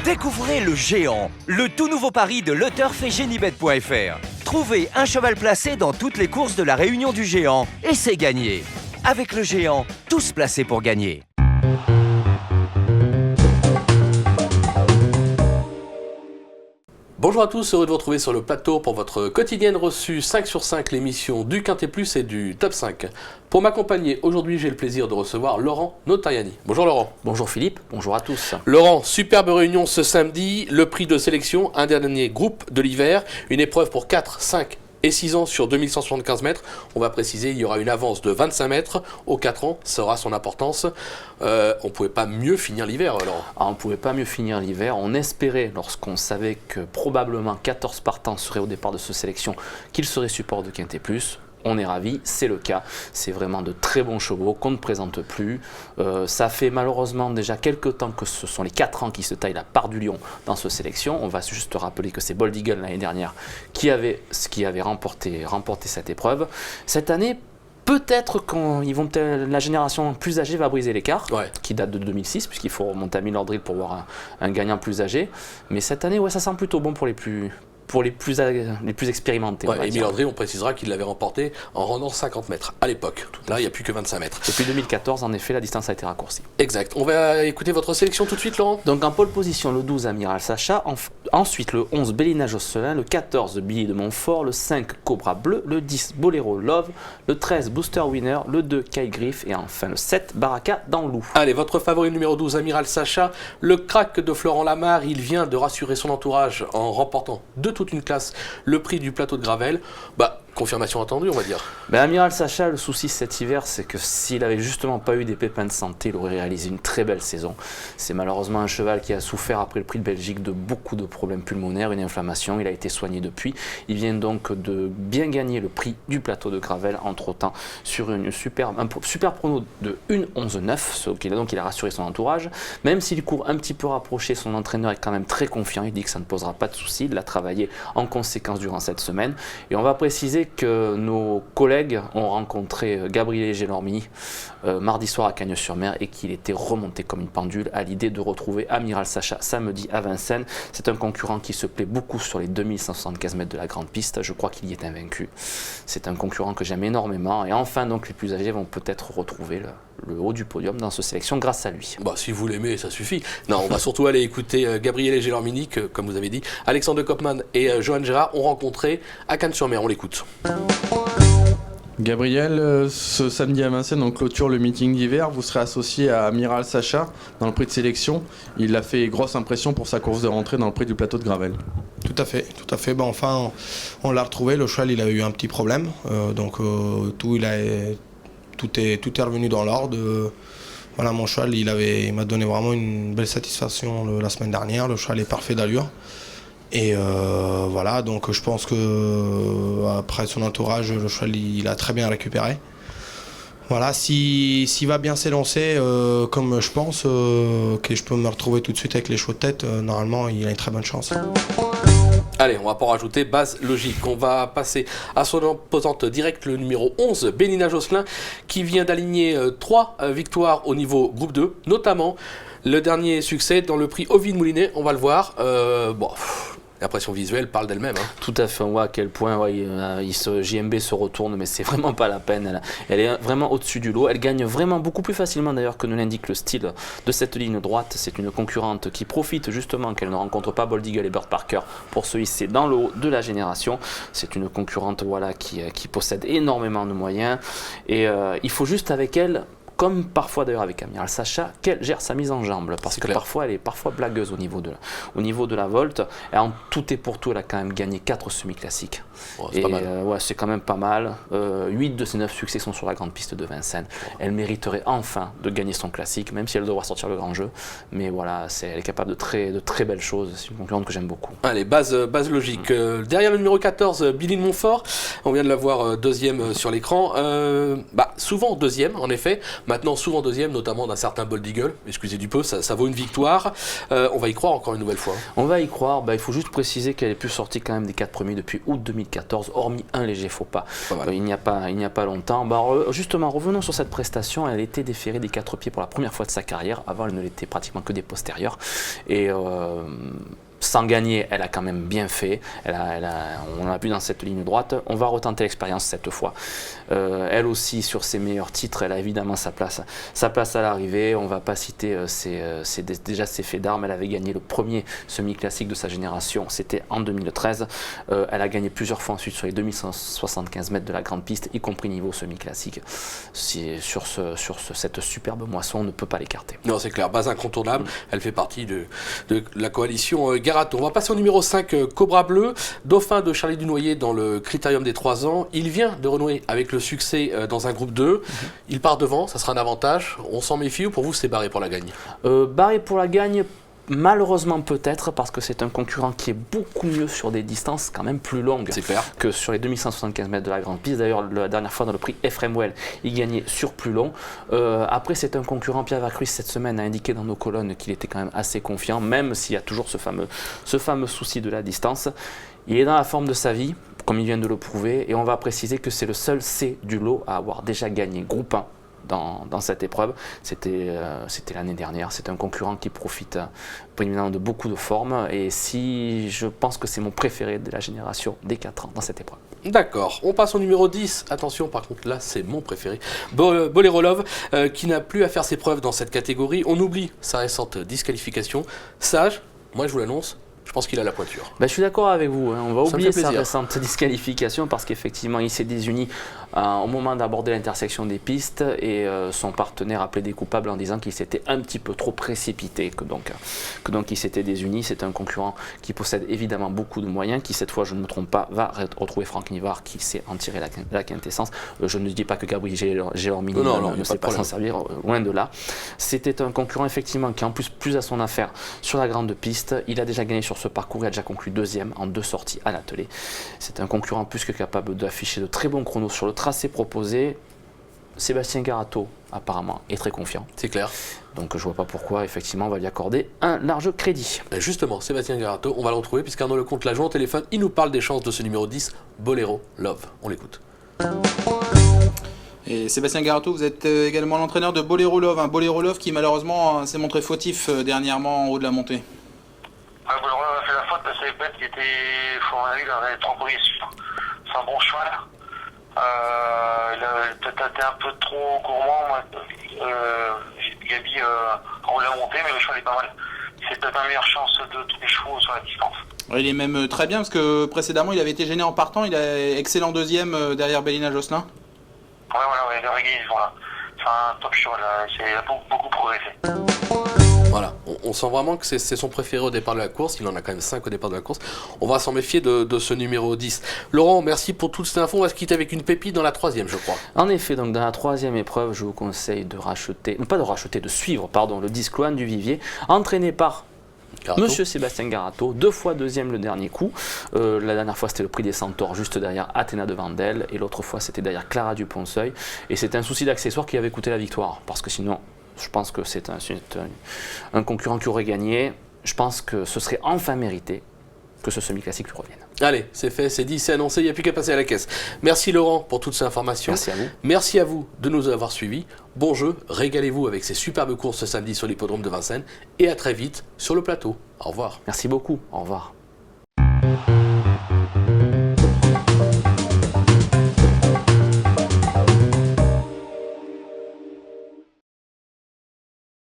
Découvrez le Géant, le tout nouveau pari de LeTurf et Génibet.fr. Trouvez un cheval placé dans toutes les courses de la Réunion du Géant et c'est gagné. Avec le Géant, tous placés pour gagner. Bonjour à tous, heureux de vous retrouver sur le plateau pour votre quotidienne reçue 5 sur 5, l'émission du Quintet Plus et du Top 5. Pour m'accompagner, aujourd'hui j'ai le plaisir de recevoir Laurent Notariani. Bonjour Laurent. Bonjour Philippe, bonjour à tous. Laurent, superbe réunion ce samedi, le prix de sélection, un dernier groupe de l'hiver, une épreuve pour 4, 5 et 6 ans sur 2175 mètres. On va préciser, il y aura une avance de 25 mètres aux 4 ans, ça aura son importance. On ne pouvait pas mieux finir l'hiver, Laurent. On ne pouvait pas mieux finir l'hiver. On espérait, lorsqu'on savait que probablement 14 partants seraient au départ de cette sélection, qu'ils seraient support de Quintet Plus. On est ravis, c'est le cas. C'est vraiment de très bons chevaux qu'on ne présente plus. Ça fait malheureusement déjà quelques temps que ce sont les 4 ans qui se taillent la part du lion dans cette sélection. On va juste rappeler que c'est Bold Eagle l'année dernière qui avait remporté cette épreuve. Cette année, peut-être la génération plus âgée va briser l'écart, qui date de 2006, puisqu'il faut remonter à Miller Drill pour voir un gagnant plus âgé. Mais cette année, ça sent plutôt bon pour les plus expérimentés. Et Miller Drill, on précisera qu'il l'avait remporté en rendant 50 mètres à l'époque. Là, il n'y a plus que 25 mètres. Depuis 2014, en effet, la distance a été raccourcie. Exact. On va écouter votre sélection tout de suite, Laurent. Donc en pole position, le 12, Amiral Sacha. Ensuite, le 11, Bélina Josselin. Le 14, Billy de Montfort. Le 5, Cobra Bleu. Le 10, Bolero Love. Le 13, Booster Winner. Le 2, Kyle Griff. Et enfin, le 7, Baraka dans Loup. Allez, votre favori numéro 12, Amiral Sacha. Le crack de Florent Lamarre. Il vient de rassurer son entourage en remportant de toute une classe le prix du plateau de Gravel. Confirmation attendue, on va dire. Amiral Sacha, le souci cet hiver, c'est que s'il avait justement pas eu des pépins de santé, il aurait réalisé une très belle saison. C'est malheureusement un cheval qui a souffert après le prix de Belgique de beaucoup de problèmes pulmonaires, une inflammation. Il a été soigné depuis. Il vient donc de bien gagner le prix du plateau de Gravel en trottant sur un super prono de 1,11,9. Donc il a rassuré son entourage. Même s'il court un petit peu rapproché, son entraîneur est quand même très confiant. Il dit que ça ne posera pas de souci. Il l'a travaillé en conséquence durant cette semaine. Et on va préciser que nos collègues ont rencontré Gabriel Gélormini mardi soir à Cagnes-sur-Mer et qu'il était remonté comme une pendule à l'idée de retrouver Amiral Sacha samedi à Vincennes. C'est un concurrent qui se plaît beaucoup sur les 2175 mètres de la grande piste. Je crois qu'il y est invaincu. C'est un concurrent que j'aime énormément. Et enfin, donc, les plus âgés vont peut-être retrouver le haut du podium dans cette sélection grâce à lui. Si vous l'aimez, ça suffit. Non, on va surtout aller écouter Gabriel Gélormini que, comme vous avez dit, Alexandre de Koopman et Johan Gérard ont rencontré à Cagnes-sur-Mer. On l'écoute. Gabriel, ce samedi à Vincennes, on clôture le meeting d'hiver. Vous serez associé à Amiral Sacha dans le prix de sélection. Il a fait grosse impression pour sa course de rentrée dans le prix du plateau de Gravel. Tout à fait. Enfin, on l'a retrouvé. Le cheval, il a eu un petit problème. Tout est revenu dans l'ordre. Voilà, mon cheval, il m'a donné vraiment une belle satisfaction la semaine dernière. Le cheval est parfait d'allure. Et donc je pense que après son entourage, le cheval il a très bien récupéré. Voilà, s'il va bien s'élancer comme je pense que je peux me retrouver tout de suite avec les chevaux de tête, normalement il a une très bonne chance. Allez, on va pas en rajouter, base logique. On va passer à son opposante directe, le numéro 11, Bélina Josselin, qui vient d'aligner 3 victoires au niveau groupe 2, notamment le dernier succès dans le prix Ovine Moulinet, on va le voir. L'impression visuelle parle d'elle-même. Tout à fait, on voit à quel point JMB se retourne, mais c'est vraiment pas la peine. Elle est vraiment au-dessus du lot. Elle gagne vraiment beaucoup plus facilement d'ailleurs que ne l'indique le style de cette ligne droite. C'est une concurrente qui profite justement qu'elle ne rencontre pas Bold Eagle et Bird Parker pour se hisser dans le haut de la génération. C'est une concurrente qui possède énormément de moyens et il faut juste avec elle, comme parfois d'ailleurs avec Amiral Sacha, qu'elle gère sa mise en jambe, parce que parfois elle est blagueuse au niveau de la volte. Et en tout et pour tout, elle a quand même gagné 4 semi-classiques. C'est pas mal. C'est quand même pas mal. 8 de ses 9 succès sont sur la grande piste de Vincennes. Elle mériterait enfin de gagner son classique, même si elle devra sortir le grand jeu. Mais voilà, elle est capable de très belles choses. C'est une concurrente que j'aime beaucoup. Allez, base logique. Derrière le numéro 14, Billy de Montfort. On vient de la voir deuxième sur l'écran. Souvent deuxième, en effet. Maintenant, souvent deuxième, notamment d'un certain Bold Eagle. Excusez du peu, ça vaut une victoire. On va y croire encore une nouvelle fois. On va y croire. Il faut juste préciser qu'elle est plus sortie quand même des 4 premiers depuis août 2014, hormis un léger faux pas. Il n'y a pas longtemps. Justement, revenons sur cette prestation. Elle a été déférée des 4 pieds pour la première fois de sa carrière. Avant, elle ne l'était pratiquement que des postérieurs. Et sans gagner, elle a quand même bien fait. On l'a vu dans cette ligne droite. On va retenter l'expérience cette fois. Elle aussi, sur ses meilleurs titres, elle a évidemment sa place à l'arrivée. On ne va pas citer déjà ses faits d'armes. Elle avait gagné le premier semi-classique de sa génération. C'était en 2013. Elle a gagné plusieurs fois ensuite sur les 2175 mètres de la grande piste, y compris niveau semi-classique. Sur cette superbe moisson, on ne peut pas l'écarter. Non, c'est clair. Base incontournable. Elle fait partie de la coalition Garato. On va passer au numéro 5, Cobra Bleu, dauphin de Charlie Dunoyer dans le Critérium des 3 ans. Il vient de renouer avec le succès dans un groupe 2. Il part devant, ça sera un avantage. On s'en méfie ou pour vous c'est barré pour la gagne? Barré pour la gagne, malheureusement peut-être, parce que c'est un concurrent qui est beaucoup mieux sur des distances quand même plus longues que sur les 2175 mètres de la grande piste. D'ailleurs, la dernière fois dans le prix Ephraim Well, il gagnait sur plus long. Après, c'est un concurrent. Pierre Vacruis cette semaine a indiqué dans nos colonnes qu'il était quand même assez confiant, même s'il y a toujours ce fameux souci de la distance. Il est dans la forme de sa vie, comme il vient de le prouver, et on va préciser que c'est le seul C du lot à avoir déjà gagné groupe 1 dans cette épreuve. C'était l'année dernière. C'est un concurrent qui profite évidemment de beaucoup de formes, et je pense que c'est mon préféré de la génération des 4 ans dans cette épreuve. D'accord, on passe au numéro 10. Attention, par contre, là, c'est mon préféré. Bolero Love, qui n'a plus à faire ses preuves dans cette catégorie. On oublie sa récente disqualification. Sage, moi je vous l'annonce, je pense qu'il a la pointure. Je suis d'accord avec vous. On va oublier sa récente disqualification parce qu'effectivement, il s'est désuni au moment d'aborder l'intersection des pistes, et son partenaire appelait des coupables en disant qu'il s'était un petit peu trop précipité, que donc il s'était désuni. C'est un concurrent qui possède évidemment beaucoup de moyens, qui cette fois, je ne me trompe pas, va retrouver Franck Nivard, qui sait en tirer la quintessence. Je ne dis pas que Gabriel Gélormini ne sait pas s'en servir, loin de là. C'était un concurrent effectivement qui en plus à son affaire sur la grande piste. Il a déjà gagné sur ce parcours, il a déjà conclu 2e en 2 sorties à l'attelé. C'est un concurrent plus que capable d'afficher de très bons chronos sur le tracé proposé. Sébastien Garato apparemment est très confiant. C'est clair. Donc je vois pas pourquoi effectivement on va lui accorder un large crédit. Et justement, Sébastien Garato, on va le retrouver puisqu'Arnaud Lecomte l'a joué au téléphone. Il nous parle des chances de ce numéro 10, Bolero Love. On l'écoute. Et Sébastien Garato, vous êtes également l'entraîneur de Bolero Love. Un Bolero Love qui malheureusement s'est montré fautif dernièrement en haut de la montée. Bolero Love a fait la faute parce que les bêtes qui étaient, à mon avis, il en avait trop pris sur. C'est un bon cheval. Il a peut-être été un peu trop gourmand. Gabi en haut de la montée, mais le cheval est pas mal. C'est peut-être la meilleure chance de tous les chevaux sur la distance. Il est même très bien parce que précédemment il avait été gêné en partant. Il est excellent 2e derrière Bélina Josselin. Ouais, il a réglé, voilà. C'est un top cheval, il a beaucoup progressé. Voilà, on sent vraiment que c'est son préféré au départ de la course. Il en a quand même 5 au départ de la course. On va s'en méfier de ce numéro 10. Laurent, merci pour toutes ces infos. On va se quitter avec une pépite dans la 3e, je crois. En effet, donc dans la 3e épreuve, je vous conseille de suivre le 10 Cloane du Vivier, entraîné par Monsieur Sébastien Garato, 2 fois 2e le dernier coup. La dernière fois c'était le prix des Centaures juste derrière Athéna de Vandel, et l'autre fois c'était derrière Clara Dupont-Seuil, et c'était un souci d'accessoire qui avait coûté la victoire, parce que sinon je pense que c'est un concurrent qui aurait gagné. Je pense que ce serait enfin mérité que ce semi-classique lui revienne. Allez, c'est fait, c'est dit, c'est annoncé, il n'y a plus qu'à passer à la caisse. Merci Laurent pour toutes ces informations. Merci à vous. Merci à vous de nous avoir suivis. Bon jeu, régalez-vous avec ces superbes courses ce samedi sur l'hippodrome de Vincennes, et à très vite sur le plateau. Au revoir. Merci beaucoup, au revoir.